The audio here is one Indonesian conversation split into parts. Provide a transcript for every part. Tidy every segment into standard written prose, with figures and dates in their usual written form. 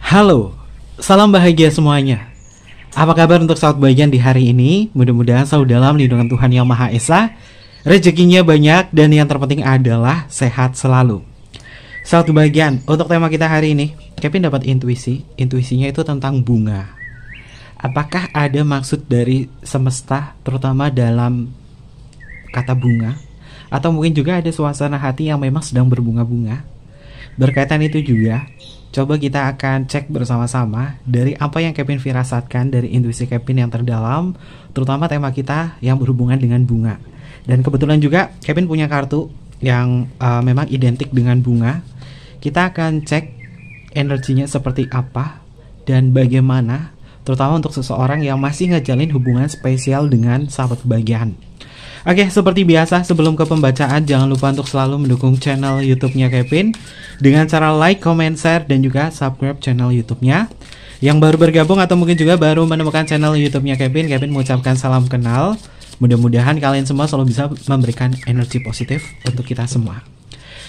Halo, salam bahagia semuanya. Apa kabar untuk sahabat bagian di hari ini? Mudah-mudahan selalu dalam lindungan Tuhan Yang Maha Esa, rezekinya banyak, dan yang terpenting adalah sehat selalu. Sahabat bagian, untuk tema kita hari ini, Kevin dapat intuisi. Intuisinya itu tentang bunga. Apakah ada maksud dari semesta, terutama dalam kata bunga? Atau mungkin juga ada suasana hati yang memang sedang berbunga-bunga? Berkaitan itu juga, coba kita akan cek bersama-sama dari apa yang Kevin firasatkan dari intuisi Kevin yang terdalam, terutama tema kita yang berhubungan dengan bunga. Dan kebetulan juga Kevin punya kartu yang memang identik dengan bunga. Kita akan cek energinya seperti apa dan bagaimana, terutama untuk seseorang yang masih ngejalin hubungan spesial dengan sahabat kebahagiaan. Oke, seperti biasa sebelum ke pembacaan, jangan lupa untuk selalu mendukung channel YouTube-nya Kevin dengan cara like, comment, share, dan juga subscribe channel YouTube-nya. Yang baru bergabung atau mungkin juga baru menemukan channel YouTube-nya Kevin mengucapkan salam kenal. Mudah-mudahan kalian semua selalu bisa memberikan energi positif untuk kita semua.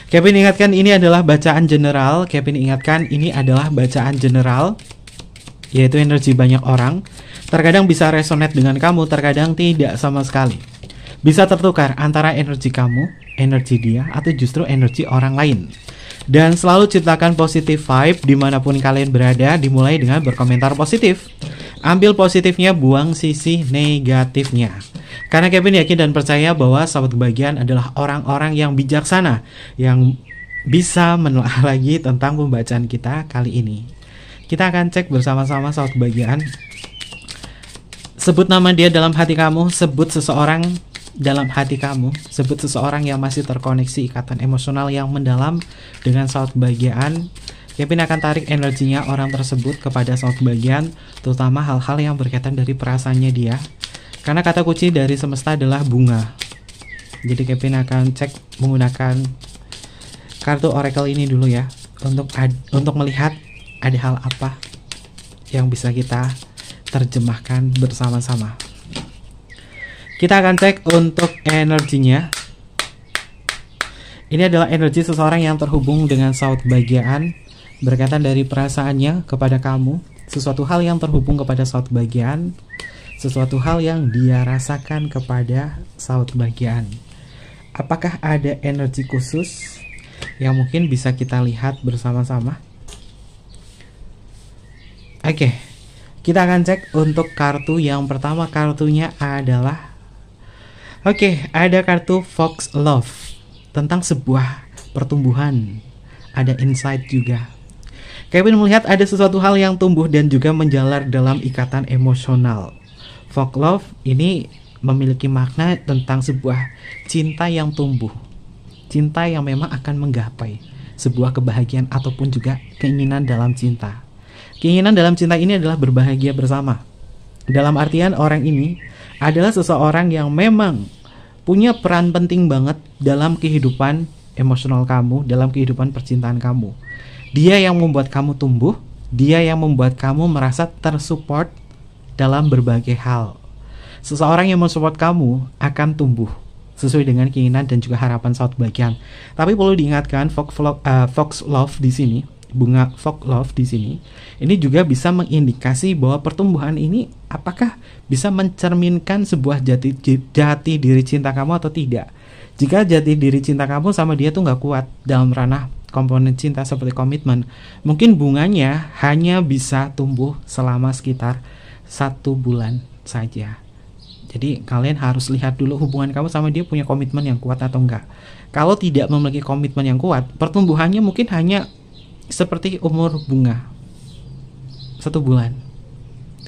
Kevin ingatkan ini adalah bacaan general. Kevin ingatkan ini adalah bacaan general, yaitu energi banyak orang. Terkadang bisa resonate dengan kamu, terkadang tidak sama sekali. Bisa tertukar antara energi kamu, energi dia, atau justru energi orang lain. Dan selalu ciptakan positive vibe dimanapun kalian berada, dimulai dengan berkomentar positif. Ambil positifnya, buang sisi negatifnya. Karena Kevin yakin dan percaya bahwa sahabat kebahagiaan adalah orang-orang yang bijaksana, yang bisa menelaah lagi tentang pembacaan kita kali ini. Kita akan cek bersama-sama sahabat kebahagiaan. Sebut nama dia dalam hati kamu, sebut seseorang dalam hati kamu, sebut seseorang yang masih terkoneksi ikatan emosional yang mendalam dengan sahabat kebahagiaan. Kevin akan tarik energinya orang tersebut kepada sahabat kebahagiaan, terutama hal-hal yang berkaitan dari perasaannya dia. Karena kata kunci dari semesta adalah bunga. Jadi Kevin akan cek menggunakan kartu oracle ini dulu ya, untuk melihat ada hal apa yang bisa kita terjemahkan bersama-sama. Kita akan cek untuk energinya. Ini adalah energi seseorang yang terhubung dengan sahabat kebahagiaan, berkaitan dari perasaannya kepada kamu, sesuatu hal yang terhubung kepada sahabat kebahagiaan, sesuatu hal yang dia rasakan kepada sahabat kebahagiaan. Apakah ada energi khusus yang mungkin bisa kita lihat bersama-sama? Oke, kita akan cek untuk kartu yang pertama. Kartunya adalah ada kartu Fox Love, tentang sebuah pertumbuhan. Ada insight juga. Kevin melihat ada sesuatu hal yang tumbuh dan juga menjalar dalam ikatan emosional. Fox Love ini memiliki makna tentang sebuah cinta yang tumbuh, cinta yang memang akan menggapai sebuah kebahagiaan ataupun juga keinginan dalam cinta. Keinginan dalam cinta ini adalah berbahagia bersama. Dalam artian orang ini adalah seseorang yang memang punya peran penting banget dalam kehidupan emosional kamu, dalam kehidupan percintaan kamu. Dia yang membuat kamu tumbuh, dia yang membuat kamu merasa tersupport dalam berbagai hal. Seseorang yang mensupport kamu akan tumbuh sesuai dengan keinginan dan juga harapan sahabat kebahagiaan. Tapi perlu diingatkan, Fox Love di sini, bunga Fox Love di sini, ini juga bisa mengindikasi bahwa pertumbuhan ini apakah bisa mencerminkan sebuah jati diri cinta kamu atau tidak. Jika jati diri cinta kamu sama dia tuh nggak kuat dalam ranah komponen cinta seperti komitmen, mungkin bunganya hanya bisa tumbuh selama sekitar 1 bulan saja. Jadi kalian harus lihat dulu hubungan kamu sama dia punya komitmen yang kuat atau enggak. Kalau tidak memiliki komitmen yang kuat, pertumbuhannya mungkin hanya seperti umur bunga 1 bulan.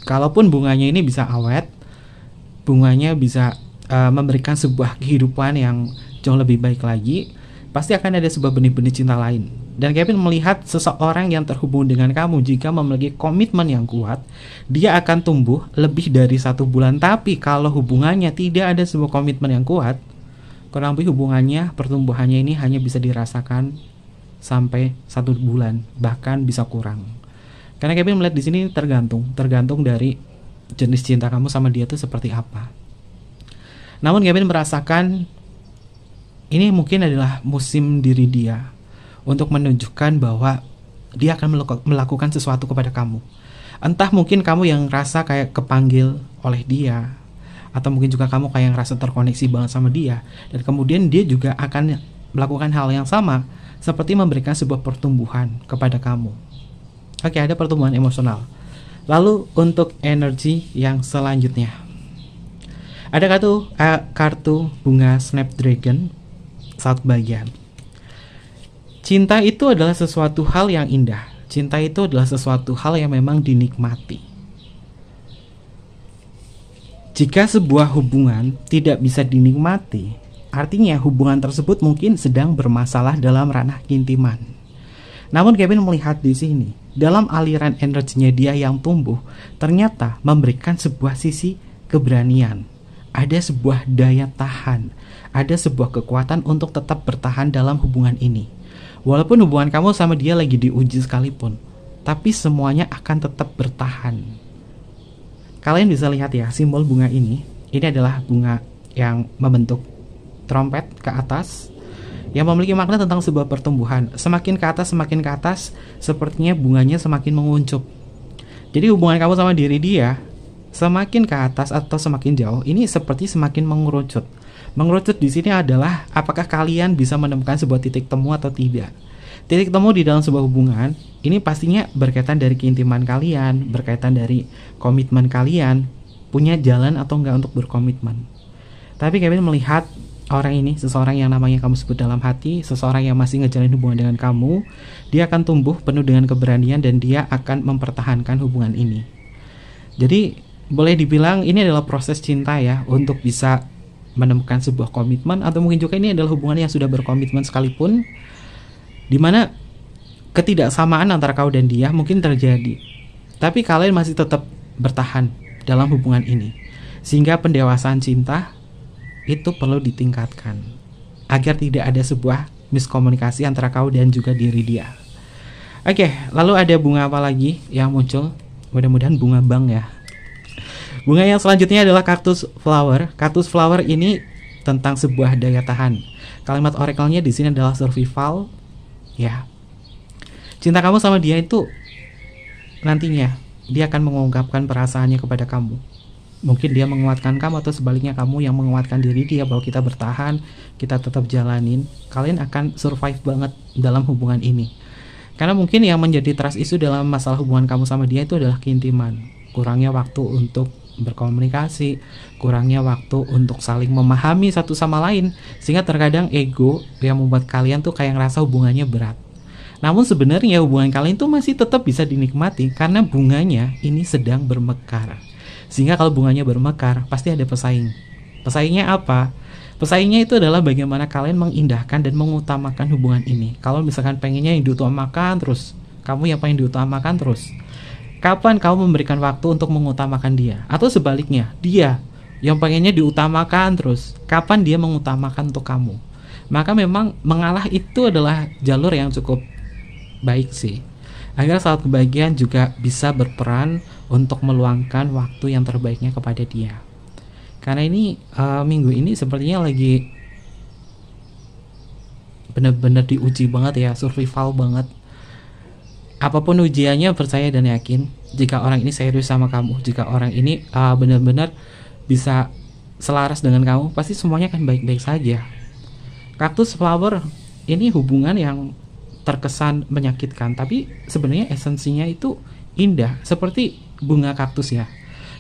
Kalaupun bunganya ini bisa awet, bunganya bisa memberikan sebuah kehidupan yang jauh lebih baik lagi, pasti akan ada sebuah benih-benih cinta lain. Dan Kevin melihat seseorang yang terhubung dengan kamu, jika memiliki komitmen yang kuat, dia akan tumbuh lebih dari 1 bulan. Tapi kalau hubungannya tidak ada sebuah komitmen yang kuat, kurang lebih hubungannya, pertumbuhannya ini hanya bisa dirasakan sampai 1 bulan, bahkan bisa kurang. Karena Kevin melihat di sini tergantung dari jenis cinta kamu sama dia itu seperti apa. Namun Kevin merasakan ini mungkin adalah musim diri dia untuk menunjukkan bahwa dia akan melakukan sesuatu kepada kamu. Entah mungkin kamu yang rasa kayak kepanggil oleh dia, atau mungkin juga kamu kayak ngerasa terkoneksi banget sama dia, dan kemudian dia juga akan melakukan hal yang sama, seperti memberikan sebuah pertumbuhan kepada kamu. Oke, ada pertumbuhan emosional. Lalu untuk energi yang selanjutnya, ada kartu bunga Snapdragon, saat bagian. Cinta itu adalah sesuatu hal yang indah. Cinta itu adalah sesuatu hal yang memang dinikmati. Jika sebuah hubungan tidak bisa dinikmati, artinya hubungan tersebut mungkin sedang bermasalah dalam ranah keintiman. Namun Kevin melihat di sini, dalam aliran energinya dia yang tumbuh, ternyata memberikan sebuah sisi keberanian. Ada sebuah daya tahan, ada sebuah kekuatan untuk tetap bertahan dalam hubungan ini. Walaupun hubungan kamu sama dia lagi diuji sekalipun, tapi semuanya akan tetap bertahan. Kalian bisa lihat ya, simbol bunga ini adalah bunga yang membentuk trompet ke atas, yang memiliki makna tentang sebuah pertumbuhan. Semakin ke atas, sepertinya bunganya semakin menguncup. Jadi hubungan kamu sama diri dia, semakin ke atas atau semakin jauh, ini seperti semakin mengerucut. Mengerucut di sini adalah apakah kalian bisa menemukan sebuah titik temu atau tidak. Titik temu di dalam sebuah hubungan ini pastinya berkaitan dari keintiman kalian, berkaitan dari komitmen kalian, punya jalan atau enggak untuk berkomitmen. Tapi Kevin melihat orang ini, seseorang yang namanya kamu sebut dalam hati, seseorang yang masih ngejalin hubungan dengan kamu, dia akan tumbuh penuh dengan keberanian dan dia akan mempertahankan hubungan ini. Jadi boleh dibilang ini adalah proses cinta ya, untuk bisa menemukan sebuah komitmen, atau mungkin juga ini adalah hubungan yang sudah berkomitmen sekalipun, dimana ketidaksamaan antara kau dan dia mungkin terjadi, tapi kalian masih tetap bertahan dalam hubungan ini, sehingga pendewasaan cinta itu perlu ditingkatkan agar tidak ada sebuah miskomunikasi antara kau dan juga diri dia. Oke, lalu ada bunga apa lagi yang muncul? Mudah-mudahan bunga bang ya. Bunga yang selanjutnya adalah Cactus Flower. Cactus Flower ini tentang sebuah daya tahan. Kalimat oracle-nya di sini adalah survival. Ya. Cinta kamu sama dia itu nantinya dia akan mengungkapkan perasaannya kepada kamu. Mungkin dia menguatkan kamu, atau sebaliknya kamu yang menguatkan diri dia bahwa kita bertahan, kita tetap jalanin. Kalian akan survive banget dalam hubungan ini. Karena mungkin yang menjadi trust issue dalam masalah hubungan kamu sama dia itu adalah keintiman. Kurangnya waktu untuk berkomunikasi, kurangnya waktu untuk saling memahami satu sama lain, sehingga terkadang ego yang membuat kalian tuh kayak ngerasa hubungannya berat. Namun sebenarnya hubungan kalian tuh masih tetap bisa dinikmati karena bunganya ini sedang bermekar. Sehingga kalau bunganya bermekar, pasti ada pesaing. Pesaingnya apa? Pesaingnya itu adalah bagaimana kalian mengindahkan dan mengutamakan hubungan ini. Kalau misalkan pengennya yang diutamakan terus, kamu yang pengen diutamakan terus, kapan kamu memberikan waktu untuk mengutamakan dia? Atau sebaliknya, dia yang pengennya diutamakan terus, kapan dia mengutamakan untuk kamu? Maka memang mengalah itu adalah jalur yang cukup baik sih, agar saat kebahagiaan juga bisa berperan untuk meluangkan waktu yang terbaiknya kepada dia. Karena ini minggu ini sepertinya lagi benar-benar diuji banget ya, survival banget. Apapun ujiannya, percaya dan yakin, jika orang ini serius sama kamu, jika orang ini benar-benar bisa selaras dengan kamu, pasti semuanya akan baik-baik saja. Cactus Flower ini hubungan yang terkesan menyakitkan, tapi sebenarnya esensinya itu indah, seperti bunga kaktus ya.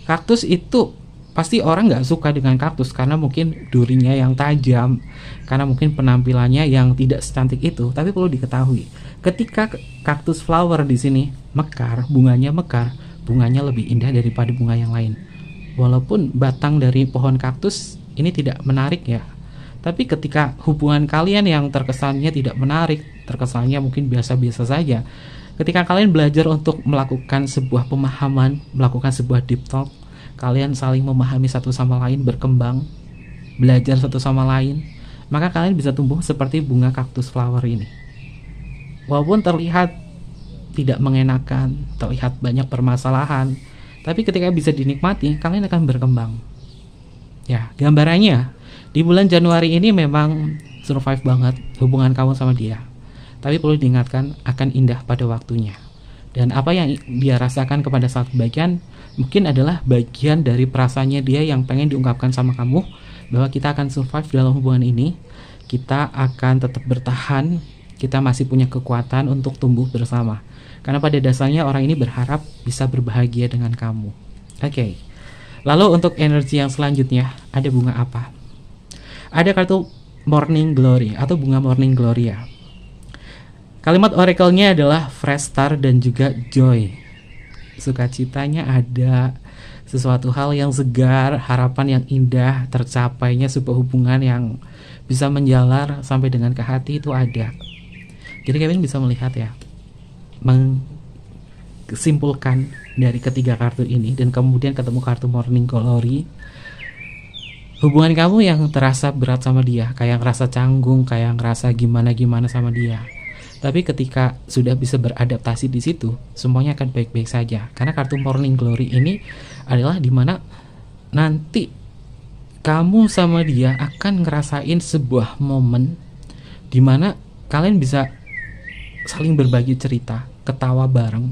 Kaktus itu pasti orang nggak suka dengan kaktus karena mungkin durinya yang tajam, karena mungkin penampilannya yang tidak secantik itu. Tapi perlu diketahui, ketika Cactus Flower di sini mekar, bunganya mekar, bunganya lebih indah daripada bunga yang lain. Walaupun batang dari pohon kaktus ini tidak menarik ya, tapi ketika hubungan kalian yang terkesannya tidak menarik, terkesannya mungkin biasa-biasa saja, ketika kalian belajar untuk melakukan sebuah pemahaman, melakukan sebuah deep talk, kalian saling memahami satu sama lain, berkembang, belajar satu sama lain, maka kalian bisa tumbuh seperti bunga Cactus Flower ini. Walaupun terlihat tidak mengenakan, terlihat banyak permasalahan, tapi ketika bisa dinikmati, kalian akan berkembang. Ya, gambarannya di bulan Januari ini memang survive banget hubungan kamu sama dia. tapi perlu diingatkan akan indah pada waktunya. Dan apa yang dia rasakan kepada saat kebahagiaan mungkin adalah bagian dari perasaannya dia yang pengen diungkapkan sama kamu, bahwa kita akan survive dalam hubungan ini, kita akan tetap bertahan, kita masih punya kekuatan untuk tumbuh bersama. Karena pada dasarnya orang ini berharap bisa berbahagia dengan kamu. Oke. Lalu untuk energi yang selanjutnya, ada bunga apa? Ada kartu Morning Glory atau bunga Morning Gloria. Kalimat oracle-nya adalah fresh start dan juga joy. Sukacitanya ada, sesuatu hal yang segar, harapan yang indah, tercapainya sebuah hubungan yang bisa menjalar sampai dengan ke hati itu ada. Jadi Kevin bisa melihat ya, simpulkan dari ketiga kartu ini dan kemudian ketemu kartu Morning Glory, hubungan kamu yang terasa berat sama dia, kayak ngerasa canggung, kayak ngerasa gimana-gimana sama dia. Tapi ketika sudah bisa beradaptasi di situ, semuanya akan baik-baik saja. Karena kartu Morning Glory ini adalah dimana nanti kamu sama dia akan ngerasain sebuah momen dimana kalian bisa saling berbagi cerita, ketawa bareng,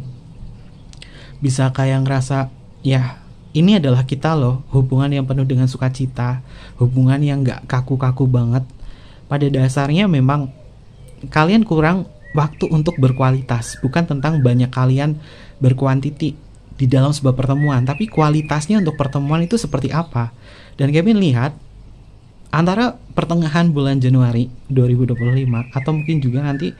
bisa kayak ngerasa ya ini adalah kita loh, hubungan yang penuh dengan sukacita, hubungan yang gak kaku-kaku banget. Pada dasarnya memang kalian kurang waktu untuk berkualitas, bukan tentang banyak kalian berkuantiti di dalam sebuah pertemuan, tapi kualitasnya untuk pertemuan itu seperti apa. Dan Kevin lihat antara pertengahan bulan Januari 2025 atau mungkin juga nanti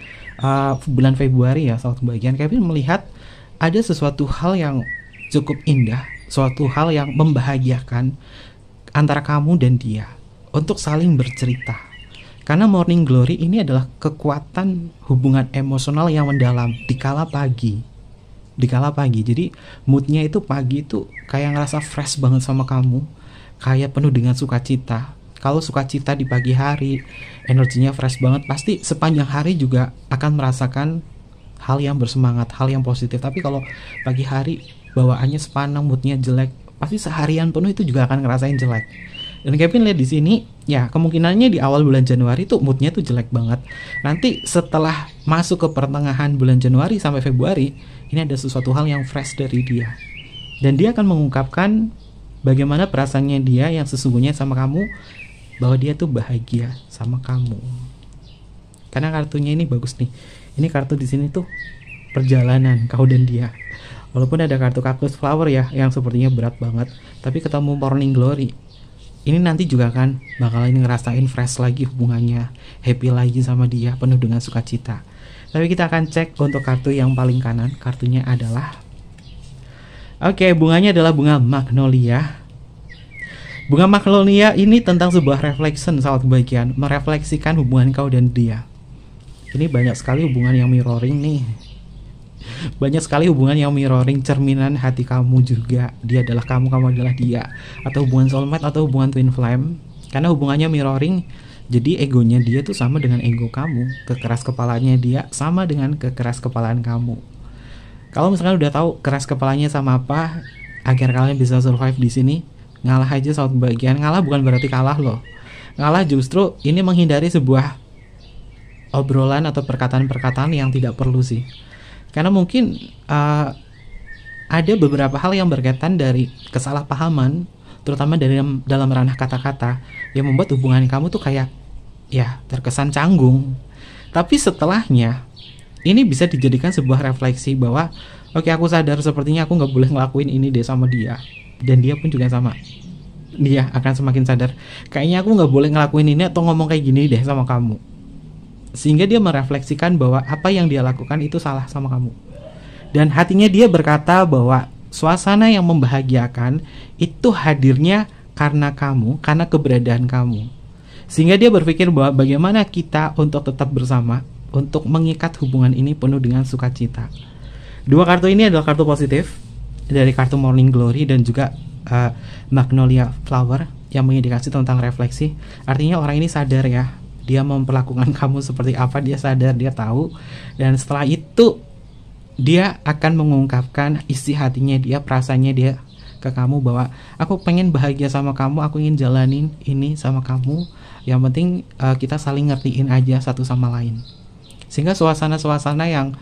bulan Februari ya, saat kebahagiaan, Kevin melihat ada sesuatu hal yang cukup indah, suatu hal yang membahagiakan antara kamu dan dia untuk saling bercerita. Karena Morning Glory ini adalah kekuatan hubungan emosional yang mendalam di kala pagi. Jadi moodnya itu pagi itu kayak ngerasa fresh banget sama kamu, kayak penuh dengan sukacita. Kalau sukacita di pagi hari, energinya fresh banget, pasti sepanjang hari juga akan merasakan hal yang bersemangat, hal yang positif. Tapi kalau pagi hari bawaannya sepanang, moodnya jelek, pasti seharian penuh itu juga akan ngerasain jelek. Dan Kevin lihat di sini, ya kemungkinannya di awal bulan Januari tuh moodnya tuh jelek banget. Nanti setelah masuk ke pertengahan bulan Januari sampai Februari, ini ada sesuatu hal yang fresh dari dia. Dan dia akan mengungkapkan bagaimana perasaannya dia yang sesungguhnya sama kamu, bahwa dia tuh bahagia sama kamu. Karena kartunya ini bagus nih. Ini kartu di sini tuh perjalanan kau dan dia. Walaupun ada kartu cactus flower ya yang sepertinya berat banget, tapi ketemu Morning Glory, ini nanti juga kan bakalan ngerasain fresh lagi hubungannya, happy lagi sama dia, penuh dengan sukacita. Tapi kita akan cek untuk kartu yang paling kanan. Kartunya adalah bunganya adalah bunga magnolia. Bunga magnolia ini tentang sebuah reflection, sahabat kebahagiaan, merefleksikan hubungan kau dan dia. Ini banyak sekali hubungan yang mirroring nih. Banyak sekali hubungan yang mirroring, cerminan hati kamu juga. Dia adalah kamu, kamu adalah dia. Atau hubungan soulmate atau hubungan twin flame. Karena hubungannya mirroring, jadi egonya dia tuh sama dengan ego kamu. Kekeras kepalanya dia sama dengan kekeras kepalaan kamu. Kalau misalkan udah tahu keras kepalanya sama apa, agar kalian bisa survive di sini, ngalah aja saat kebahagiaan. Ngalah bukan berarti kalah loh. Ngalah justru ini menghindari sebuah obrolan atau perkataan-perkataan yang tidak perlu sih. Karena mungkin ada beberapa hal yang berkaitan dari kesalahpahaman, terutama dalam ranah kata-kata, yang membuat hubungan kamu tuh kayak ya terkesan canggung. Tapi setelahnya ini bisa dijadikan sebuah refleksi bahwa oke, aku sadar sepertinya aku gak boleh ngelakuin ini deh sama dia. Dan dia pun juga sama, dia akan semakin sadar kayaknya aku gak boleh ngelakuin ini atau ngomong kayak gini deh sama kamu. Sehingga dia merefleksikan bahwa apa yang dia lakukan itu salah sama kamu. Dan hatinya dia berkata bahwa suasana yang membahagiakan itu hadirnya karena kamu, karena keberadaan kamu. Sehingga dia berpikir bahwa bagaimana kita untuk tetap bersama, untuk mengikat hubungan ini penuh dengan sukacita. Dua kartu ini adalah kartu positif dari kartu Morning Glory dan juga Magnolia Flower yang mengindikasi tentang refleksi. Artinya orang ini sadar ya, dia memperlakukan kamu seperti apa, dia sadar, dia tahu. Dan setelah itu dia akan mengungkapkan isi hatinya dia, perasaannya dia ke kamu bahwa aku pengen bahagia sama kamu, aku ingin jalanin ini sama kamu. Yang penting kita saling ngertiin aja satu sama lain. Sehingga suasana-suasana yang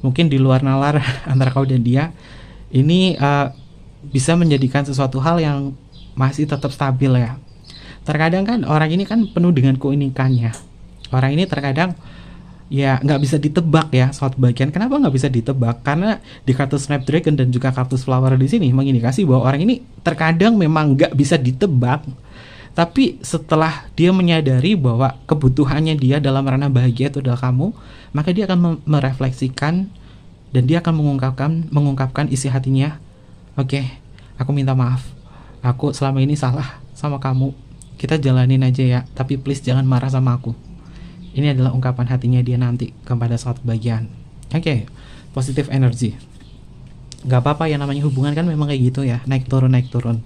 mungkin di luar nalar antara kau dan dia ini bisa menjadikan sesuatu hal yang masih tetap stabil ya. Terkadang kan orang ini kan penuh dengan keunikannya. Orang ini terkadang ya nggak bisa ditebak ya suatu bagian. Kenapa nggak bisa ditebak? Karena di kartu Snapdragon dan juga kartu Flower di sini mengindikasi bahwa orang ini terkadang memang nggak bisa ditebak. Tapi setelah dia menyadari bahwa kebutuhannya dia dalam ranah bahagia itu adalah kamu, maka dia akan merefleksikan dan dia akan mengungkapkan isi hatinya. Oke, aku minta maaf. Aku selama ini salah sama kamu. Kita jalanin aja ya, tapi please jangan marah sama aku. Ini adalah ungkapan hatinya dia nanti kepada suatu bagian. Oke, positive energy. Gak apa-apa ya, namanya hubungan kan memang kayak gitu ya, naik turun naik turun.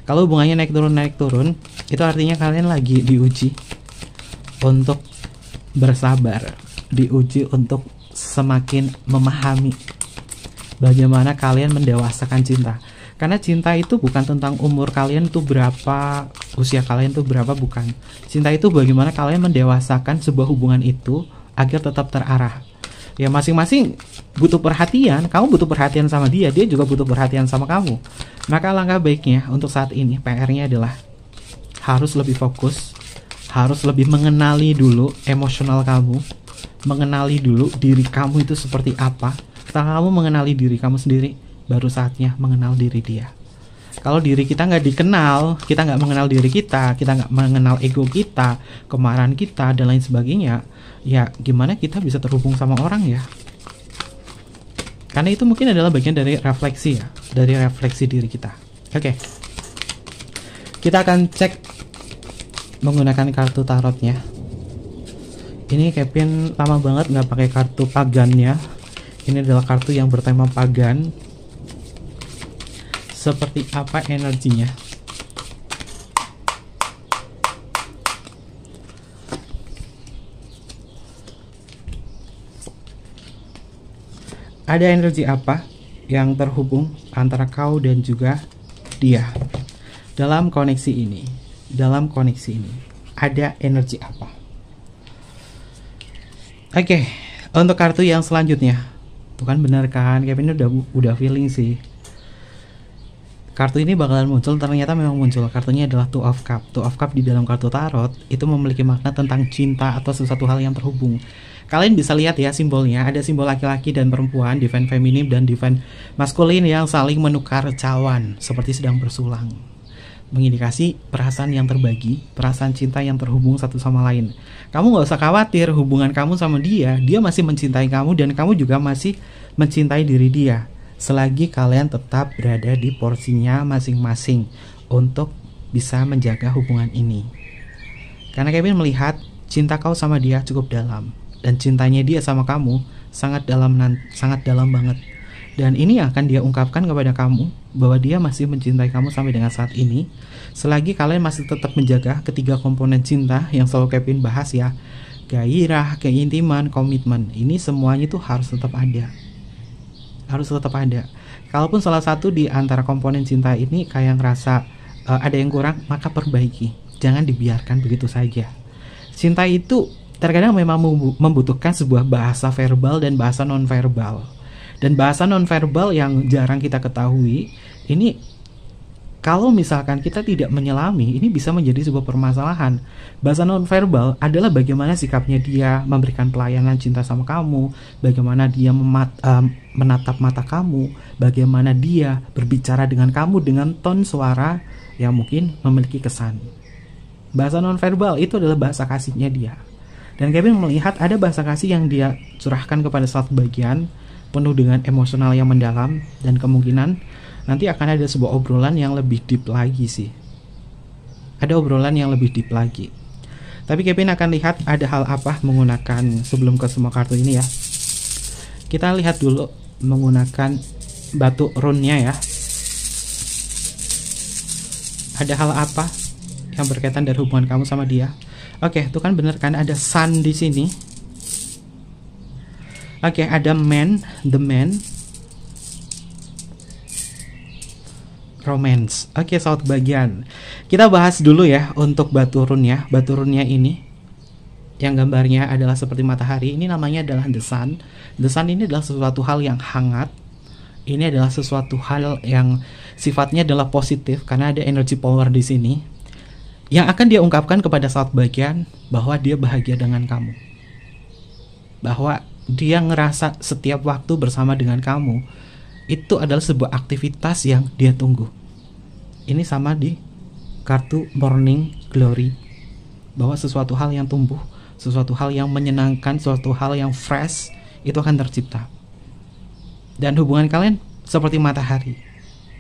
Kalau hubungannya naik turun, itu artinya kalian lagi diuji untuk bersabar, diuji untuk semakin memahami bagaimana kalian mendewasakan cinta. Karena cinta itu bukan tentang umur kalian tuh berapa, usia kalian tuh berapa, bukan. Cinta itu bagaimana kalian mendewasakan sebuah hubungan itu agar tetap terarah. Ya masing-masing butuh perhatian, kamu butuh perhatian sama dia, dia juga butuh perhatian sama kamu. Maka langkah baiknya untuk saat ini PR-nya adalah harus lebih fokus, harus lebih mengenali dulu emosional kamu, mengenali dulu diri kamu itu seperti apa. Setelah kamu mengenali diri kamu sendiri, baru saatnya mengenal diri dia. Kalau diri kita nggak dikenal, kita nggak mengenal diri kita nggak mengenal ego kita, kemarahan kita, dan lain sebagainya, ya gimana kita bisa terhubung sama orang ya? Karena itu mungkin adalah bagian dari refleksi ya, dari refleksi diri kita. Oke. Kita akan cek menggunakan kartu tarotnya. Ini Kevin lama banget nggak pakai kartu pagannya. Ini adalah kartu yang bertema pagan. Seperti apa energinya? Ada energi apa yang terhubung antara kau dan juga dia dalam koneksi ini? Dalam koneksi ini ada energi apa? Oke, untuk kartu yang selanjutnya, bukan benar kan? Kevin udah feeling sih. Kartu ini bakalan muncul, ternyata memang muncul. Kartunya adalah Two of Cup. Two of Cup di dalam kartu tarot itu memiliki makna tentang cinta atau sesuatu hal yang terhubung. Kalian bisa lihat ya simbolnya, ada simbol laki-laki dan perempuan, divine feminim dan divine maskulin yang saling menukar cawan seperti sedang bersulang. Mengindikasi perasaan yang terbagi, perasaan cinta yang terhubung satu sama lain. Kamu gak usah khawatir, hubungan kamu sama dia masih mencintai kamu dan kamu juga masih mencintai diri dia. Selagi kalian tetap berada di porsinya masing-masing untuk bisa menjaga hubungan ini. Karena Kevin melihat cinta kau sama dia cukup dalam. Dan cintanya dia sama kamu sangat dalam banget. Dan ini akan dia ungkapkan kepada kamu bahwa dia masih mencintai kamu sampai dengan saat ini. Selagi kalian masih tetap menjaga ketiga komponen cinta yang selalu Kevin bahas ya, gairah, keintiman, komitmen. Ini semuanya tuh harus tetap ada. Harus tetap ada. Kalaupun salah satu di antara komponen cinta ini kayak ngerasa ada yang kurang, maka perbaiki. Jangan dibiarkan begitu saja. Cinta itu terkadang memang membutuhkan sebuah bahasa verbal dan bahasa non-verbal. Dan bahasa non-verbal yang jarang kita ketahui, ini kalau misalkan kita tidak menyelami, ini bisa menjadi sebuah permasalahan. Bahasa non-verbal adalah bagaimana sikapnya dia memberikan pelayanan cinta sama kamu, bagaimana dia menatap mata kamu, bagaimana dia berbicara dengan kamu dengan ton suara yang mungkin memiliki kesan. Bahasa non-verbal itu adalah bahasa kasihnya dia. Dan Kevin melihat ada bahasa kasih yang dia curahkan kepada satu bagian penuh dengan emosional yang mendalam, dan kemungkinan nanti akan ada sebuah obrolan yang lebih deep lagi sih. Ada obrolan yang lebih deep lagi. Tapi Kevin akan lihat ada hal apa menggunakan sebelum ke semua kartu ini ya. Kita lihat dulu menggunakan batu rune-nya ya. Ada hal apa yang berkaitan dari hubungan kamu sama dia? Oke, itu kan bener kan, ada sun di sini. Oke, ada man, the man, romance. Oke, saut bagian. Kita bahas dulu ya untuk batu rune ya. Batu rune-nya ini yang gambarnya adalah seperti matahari, ini namanya adalah the sun. The sun ini adalah sesuatu hal yang hangat. Ini adalah sesuatu hal yang sifatnya adalah positif karena ada energy power di sini yang akan dia ungkapkan kepada saat bagian bahwa dia bahagia dengan kamu. Bahwa dia ngerasa setiap waktu bersama dengan kamu itu adalah sebuah aktivitas yang dia tunggu. Ini sama di kartu Morning Glory, bahwa sesuatu hal yang tumbuh, sesuatu hal yang menyenangkan, sesuatu hal yang fresh itu akan tercipta. Dan hubungan kalian seperti matahari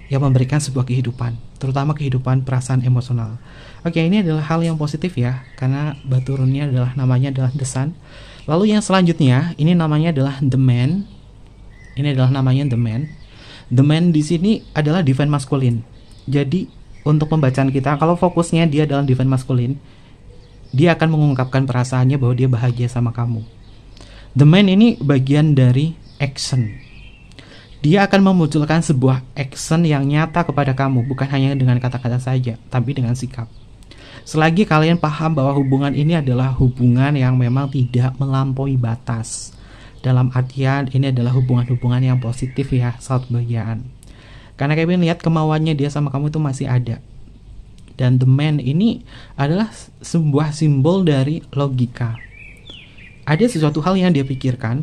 yang memberikan sebuah kehidupan, terutama kehidupan perasaan emosional. Oke, ini adalah hal yang positif ya, karena batu runnya namanya adalah the sun. Lalu yang selanjutnya, ini namanya adalah the man. Ini adalah namanya the man. The man di sini adalah divine masculine. Jadi untuk pembacaan kita, kalau fokusnya dia dalam divine masculine, dia akan mengungkapkan perasaannya bahwa dia bahagia sama kamu. The man ini bagian dari action. Dia akan memunculkan sebuah action yang nyata kepada kamu, bukan hanya dengan kata-kata saja, tapi dengan sikap. Selagi kalian paham bahwa hubungan ini adalah hubungan yang memang tidak melampaui batas. Dalam artian ini adalah hubungan-hubungan yang positif ya, saat bagian. Karena Kevin lihat kemauannya dia sama kamu itu masih ada. Dan the man ini adalah sebuah simbol dari logika. Ada sesuatu hal yang dia pikirkan,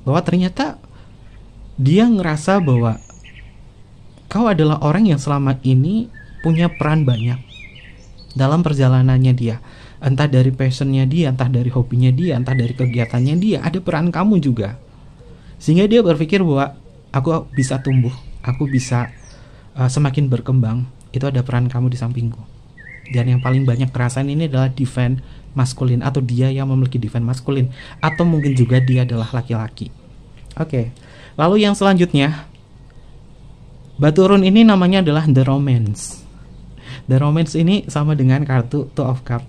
bahwa ternyata dia ngerasa bahwa kau adalah orang yang selama ini punya peran banyak dalam perjalanannya dia. Entah dari passionnya dia, entah dari hobinya dia, entah dari kegiatannya dia, ada peran kamu juga. Sehingga dia berpikir bahwa aku bisa tumbuh, aku bisa semakin berkembang, itu ada peran kamu di sampingku. Dan yang paling banyak kerasain ini adalah divine masculine, atau dia yang memiliki divine masculine, atau mungkin juga dia adalah laki-laki. Oke. Lalu yang selanjutnya, batu rune ini namanya adalah the romance. The romance ini sama dengan kartu Two of Cups,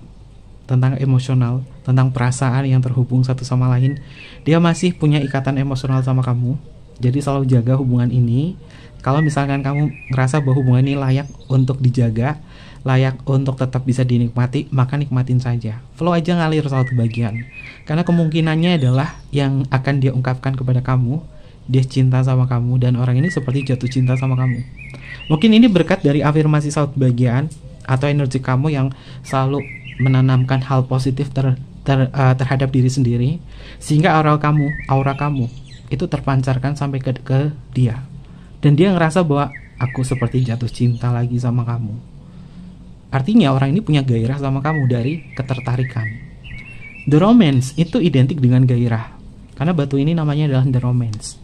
tentang emosional, tentang perasaan yang terhubung satu sama lain. Dia masih punya ikatan emosional sama kamu. Jadi selalu jaga hubungan ini. Kalau misalkan kamu ngerasa bahwa hubungan ini layak untuk dijaga, layak untuk tetap bisa dinikmati, maka nikmatin saja. Flow aja, ngalir satu bagian. Karena kemungkinannya adalah yang akan dia ungkapkan kepada kamu, dia cinta sama kamu, dan orang ini seperti jatuh cinta sama kamu. Mungkin ini berkat dari afirmasi saut bagian atau energi kamu yang selalu menanamkan hal positif terhadap diri sendiri, sehingga aura kamu itu terpancarkan sampai ke dia, dan dia ngerasa bahwa aku seperti jatuh cinta lagi sama kamu. Artinya orang ini punya gairah sama kamu dari ketertarikan. The romance itu identik dengan gairah, karena batu ini namanya adalah the romance.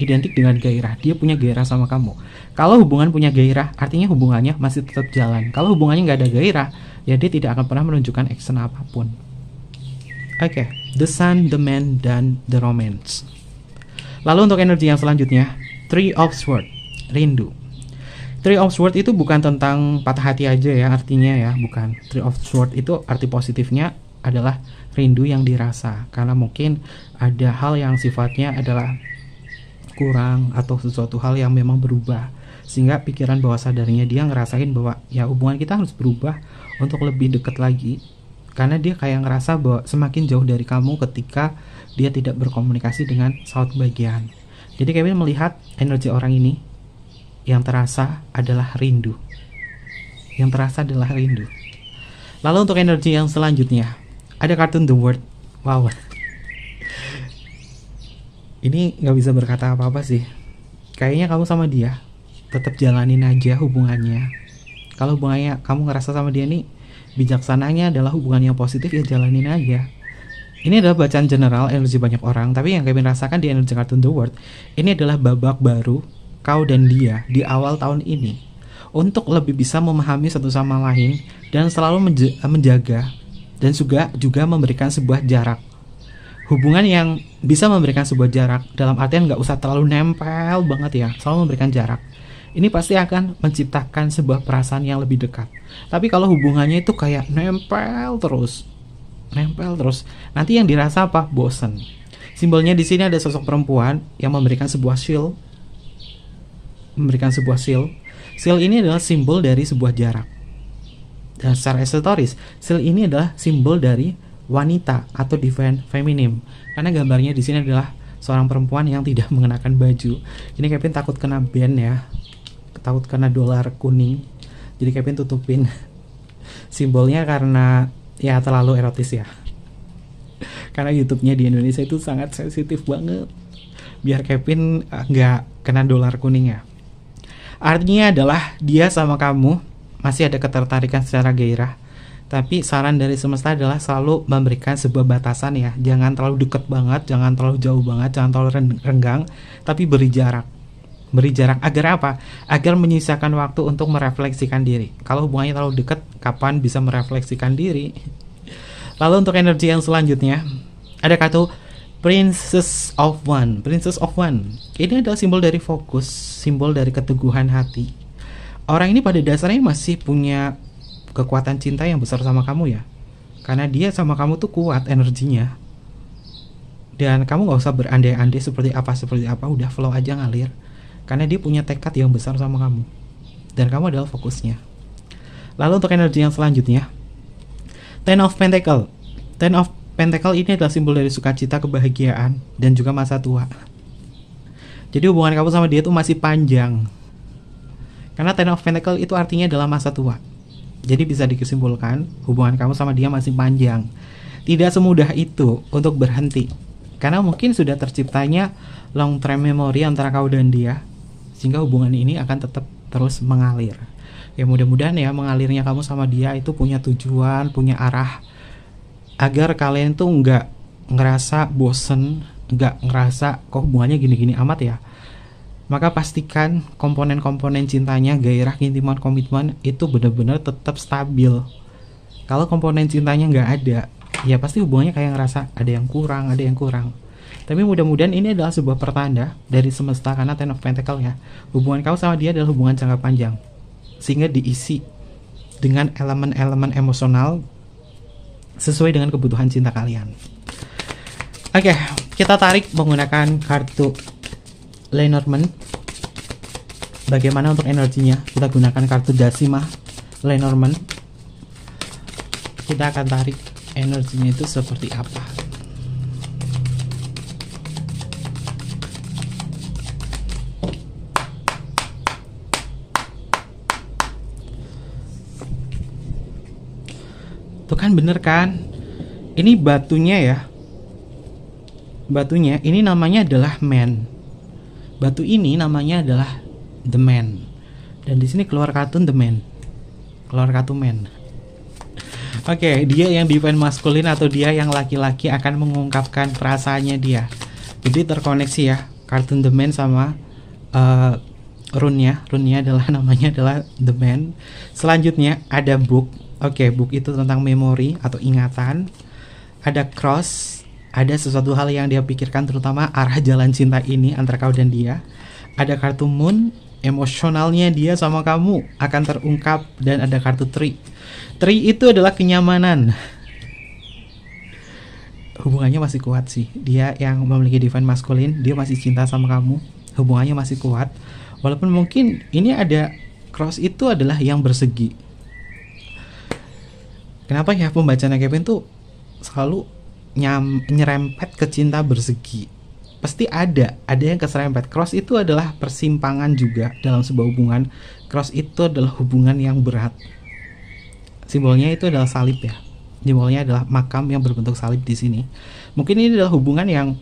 Identik dengan gairah, dia punya gairah sama kamu. Kalau hubungan punya gairah, artinya hubungannya masih tetap jalan. Kalau hubungannya nggak ada gairah, ya dia tidak akan pernah menunjukkan action apapun. Oke, the sun, the man, dan the romance. Lalu untuk energi yang selanjutnya, Three of Swords, rindu. Three of Swords itu bukan tentang patah hati aja ya, artinya ya, bukan. Three of Swords itu arti positifnya adalah rindu yang dirasa, karena mungkin ada hal yang sifatnya adalah kurang atau sesuatu hal yang memang berubah, sehingga pikiran bawah sadarnya dia ngerasain bahwa ya hubungan kita harus berubah untuk lebih dekat lagi, karena dia kayak ngerasa bahwa semakin jauh dari kamu ketika dia tidak berkomunikasi dengan saut bagian. Jadi Kevin melihat energi orang ini yang terasa adalah rindu. Yang terasa adalah rindu. Lalu untuk energi yang selanjutnya, ada kartu The World. Wow. Ini gak bisa berkata apa-apa sih. Kayaknya kamu sama dia tetap jalanin aja hubungannya. Kalau hubungannya kamu ngerasa sama dia nih, bijaksananya adalah hubungan yang positif, ya jalanin aja. Ini adalah bacaan general energi banyak orang, tapi yang Kevin rasakan di energi kartu The World, ini adalah babak baru kau dan dia di awal tahun ini untuk lebih bisa memahami satu sama lain dan selalu menjaga dan juga memberikan sebuah jarak. Hubungan yang bisa memberikan sebuah jarak dalam artian nggak usah terlalu nempel banget ya, selalu memberikan jarak. Ini pasti akan menciptakan sebuah perasaan yang lebih dekat. Tapi kalau hubungannya itu kayak nempel terus, nanti yang dirasa apa? Bosen. Simbolnya di sini ada sosok perempuan yang memberikan sebuah shield. Shield ini adalah simbol dari sebuah jarak. Dan secara esoteris, shield ini adalah simbol dari wanita atau divine feminim. Karena gambarnya di sini adalah seorang perempuan yang tidak mengenakan baju. Ini Kevin takut kena ban ya, takut kena dolar kuning. Jadi Kevin tutupin simbolnya karena ya terlalu erotis ya. Karena YouTube-nya di Indonesia itu sangat sensitif banget. Biar Kevin nggak kena dolar kuning ya. Artinya adalah dia sama kamu masih ada ketertarikan secara gairah. Tapi saran dari semesta adalah selalu memberikan sebuah batasan ya. Jangan terlalu dekat banget, jangan terlalu jauh banget, jangan terlalu renggang, tapi beri jarak. Beri jarak agar apa? Agar menyisakan waktu untuk merefleksikan diri. Kalau hubungannya terlalu dekat, kapan bisa merefleksikan diri? Lalu untuk energi yang selanjutnya, ada kartu Princess of One. Princess of One ini adalah simbol dari fokus, simbol dari keteguhan hati. Orang ini pada dasarnya masih punya kekuatan cinta yang besar sama kamu ya. Karena dia sama kamu tuh kuat energinya. Dan kamu gak usah berandai-andai seperti apa, udah flow aja ngalir. Karena dia punya tekad yang besar sama kamu. Dan kamu adalah fokusnya. Lalu untuk energi yang selanjutnya, Ten of Pentacle. Ten of Pentacle ini adalah simbol dari sukacita, kebahagiaan, dan juga masa tua. Jadi hubungan kamu sama dia tuh masih panjang. Karena Ten of Pentacle itu artinya adalah masa tua. Jadi bisa dikesimpulan hubungan kamu sama dia masih panjang. Tidak semudah itu untuk berhenti. Karena mungkin sudah terciptanya long term memory antara kau dan dia. Sehingga hubungan ini akan tetap terus mengalir. Ya mudah-mudahan ya mengalirnya kamu sama dia itu punya tujuan, punya arah. Agar kalian tuh nggak ngerasa bosen, nggak ngerasa kok hubungannya gini-gini amat ya. Maka pastikan komponen-komponen cintanya, gairah, keintiman, komitmen itu benar-benar tetap stabil. Kalau komponen cintanya nggak ada, ya pasti hubungannya kayak ngerasa ada yang kurang. Tapi mudah-mudahan ini adalah sebuah pertanda dari semesta karena Ten of Pentacle ya. Hubungan kamu sama dia adalah hubungan jangka panjang. Sehingga diisi dengan elemen-elemen emosional sesuai dengan kebutuhan cinta kalian. Oke, kita tarik menggunakan kartu Lenormand. Bagaimana untuk energinya? Kita gunakan kartu Decima Lenormand. Kita akan tarik energinya itu seperti apa. Tuh kan bener kan? Ini batunya ya. Batunya ini namanya adalah Man. Batu ini namanya adalah The Man. Dan di sini keluar kartu The Man. Keluar kartu Man. Oke, dia yang divine maskulin atau dia yang laki-laki akan mengungkapkan perasaannya dia. Jadi terkoneksi ya. Kartu The Man sama rune-nya. Rune-nya adalah namanya adalah The Man. Selanjutnya ada Book. Oke, book itu tentang memori atau ingatan. Ada cross, ada sesuatu hal yang dia pikirkan terutama arah jalan cinta ini antara kau dan dia. Ada kartu moon, emosionalnya dia sama kamu akan terungkap. Dan ada kartu tree. Tree itu adalah kenyamanan. Hubungannya masih kuat sih. Dia yang memiliki divine masculine, dia masih cinta sama kamu. Hubungannya masih kuat. Walaupun mungkin ini ada cross itu adalah yang bersegi. Kenapa ya pembacaan Kevin tuh selalu nyerempet ke cinta bersegi? Pasti ada yang keserempet. Cross itu adalah persimpangan juga dalam sebuah hubungan. Cross itu adalah hubungan yang berat. Simbolnya itu adalah salib ya. Simbolnya adalah makam yang berbentuk salib di sini. Mungkin ini adalah hubungan yang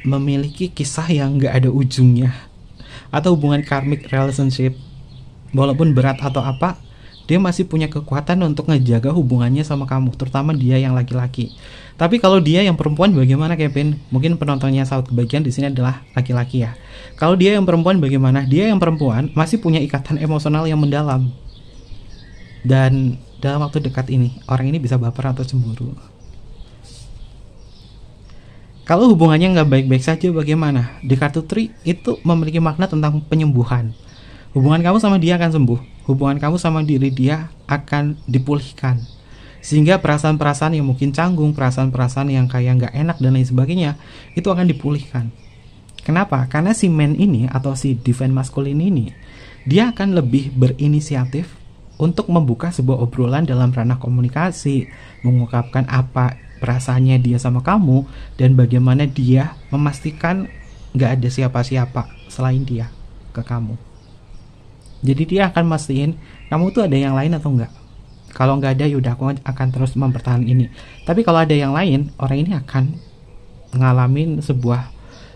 memiliki kisah yang nggak ada ujungnya, atau hubungan karmic relationship. Walaupun berat atau apa, dia masih punya kekuatan untuk ngejaga hubungannya sama kamu, terutama dia yang laki-laki. Tapi kalau dia yang perempuan bagaimana Kevin? Mungkin penontonnya saat kebagian di sini adalah laki-laki ya. Kalau dia yang perempuan bagaimana? Dia yang perempuan masih punya ikatan emosional yang mendalam. Dan dalam waktu dekat ini, orang ini bisa baper atau cemburu. Kalau hubungannya nggak baik-baik saja bagaimana? Di kartu Tree itu memiliki makna tentang penyembuhan. Hubungan kamu sama dia akan sembuh. Hubungan kamu sama diri dia akan dipulihkan. Sehingga perasaan-perasaan yang mungkin canggung, perasaan-perasaan yang kayak nggak enak dan lain sebagainya, itu akan dipulihkan. Kenapa? Karena si man ini atau si divine masculine ini, dia akan lebih berinisiatif, untuk membuka sebuah obrolan dalam ranah komunikasi, mengungkapkan apa perasaannya dia sama kamu, dan bagaimana dia memastikan nggak ada siapa-siapa selain dia ke kamu. Jadi dia akan mastiin kamu tuh ada yang lain atau enggak. Kalau nggak ada, yaudah aku akan terus mempertahankan ini. Tapi kalau ada yang lain, orang ini akan ngalamin sebuah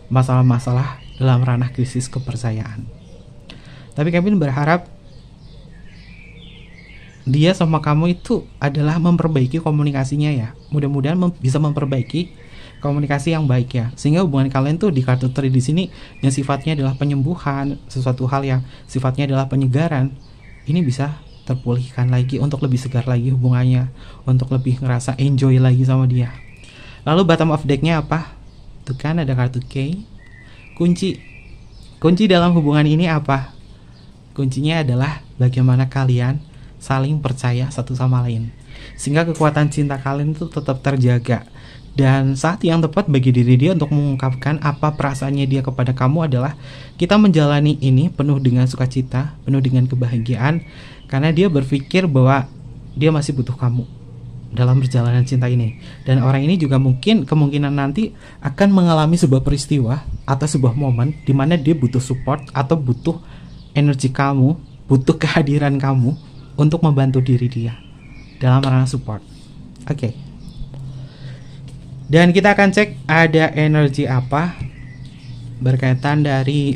masalah-masalah dalam ranah krisis kepercayaan. Tapi Kevin berharap dia sama kamu itu adalah memperbaiki komunikasinya ya. Mudah-mudahan bisa memperbaiki komunikasi yang baik ya. Sehingga hubungan kalian tuh di kartu 3 di sini yang sifatnya adalah penyembuhan, sesuatu hal yang sifatnya adalah penyegaran, ini bisa terpulihkan lagi untuk lebih segar lagi hubungannya, untuk lebih ngerasa enjoy lagi sama dia. Lalu bottom of deck-nya apa? Tuh kan ada kartu K. Kunci dalam hubungan ini apa? Kuncinya adalah bagaimana kalian saling percaya satu sama lain, sehingga kekuatan cinta kalian itu tetap terjaga. Dan saat yang tepat bagi diri dia untuk mengungkapkan apa perasaannya dia kepada kamu adalah kita menjalani ini penuh dengan sukacita, penuh dengan kebahagiaan, karena dia berpikir bahwa dia masih butuh kamu dalam perjalanan cinta ini. Dan orang ini juga mungkin kemungkinan nanti akan mengalami sebuah peristiwa atau sebuah momen di mana dia butuh support atau butuh energi kamu, butuh kehadiran kamu untuk membantu diri dia dalam ranah support. Oke. Dan kita akan cek ada energi apa berkaitan dari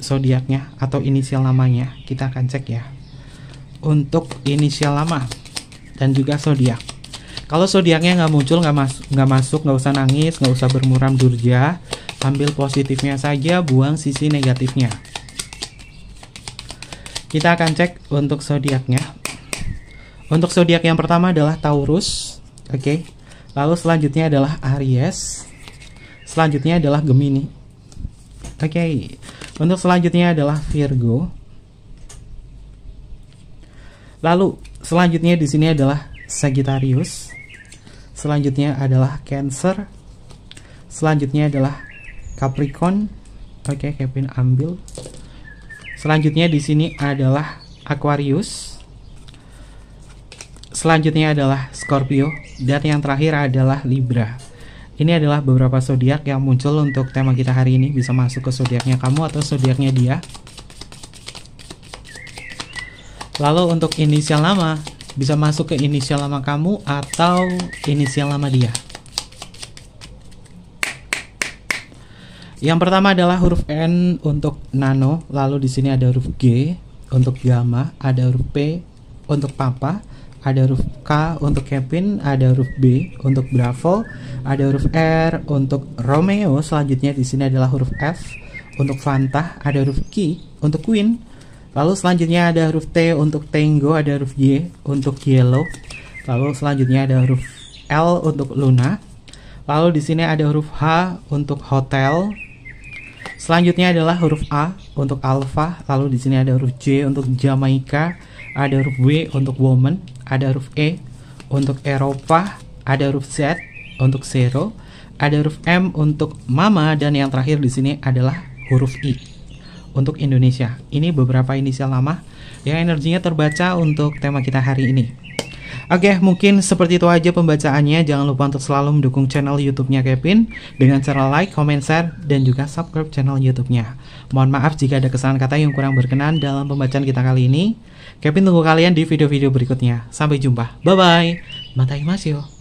zodiaknya atau inisial namanya. Kita akan cek ya. Untuk inisial nama dan juga zodiak. Kalau zodiaknya nggak muncul, nggak masuk, nggak usah nangis, nggak usah bermuram durja. Ambil positifnya saja, buang sisi negatifnya. Kita akan cek untuk zodiaknya. Untuk zodiak yang pertama adalah Taurus, oke. Lalu selanjutnya adalah Aries. Selanjutnya adalah Gemini. Oke. Untuk selanjutnya adalah Virgo. Lalu selanjutnya di sini adalah Sagittarius. Selanjutnya adalah Cancer. Selanjutnya adalah Capricorn. Oke, Kevin ambil. Selanjutnya di sini adalah Aquarius. Selanjutnya adalah Scorpio, dan yang terakhir adalah Libra. Ini adalah beberapa zodiak yang muncul untuk tema kita hari ini. Bisa masuk ke zodiaknya kamu atau zodiaknya dia. Lalu untuk inisial nama, bisa masuk ke inisial nama kamu atau inisial nama dia. Yang pertama adalah huruf N untuk Nano, lalu di sini ada huruf G untuk Gamma, ada huruf P untuk Papa, ada huruf K untuk Kevin, ada huruf B untuk Bravo, ada huruf R untuk Romeo. Selanjutnya di sini adalah huruf F untuk Fanta, ada huruf Q untuk Queen. Lalu selanjutnya ada huruf T untuk Tango, ada huruf Y untuk Yellow. Lalu selanjutnya ada huruf L untuk Luna. Lalu di sini ada huruf H untuk Hotel. Selanjutnya adalah huruf A untuk Alpha. Lalu di sini ada huruf J untuk Jamaica, ada huruf W untuk Woman, ada huruf E untuk Eropa, ada huruf Z untuk Zero, ada huruf M untuk Mama, dan yang terakhir di sini adalah huruf I untuk Indonesia. Ini beberapa inisial nama yang energinya terbaca untuk tema kita hari ini. Oke, mungkin seperti itu aja pembacaannya. Jangan lupa untuk selalu mendukung channel YouTube-nya Kevin dengan cara like, comment, share, dan juga subscribe channel YouTube-nya. Mohon maaf jika ada kesalahan kata yang kurang berkenan dalam pembacaan kita kali ini. Kevin tunggu kalian di video-video berikutnya. Sampai jumpa. Bye-bye. Matai Masyo.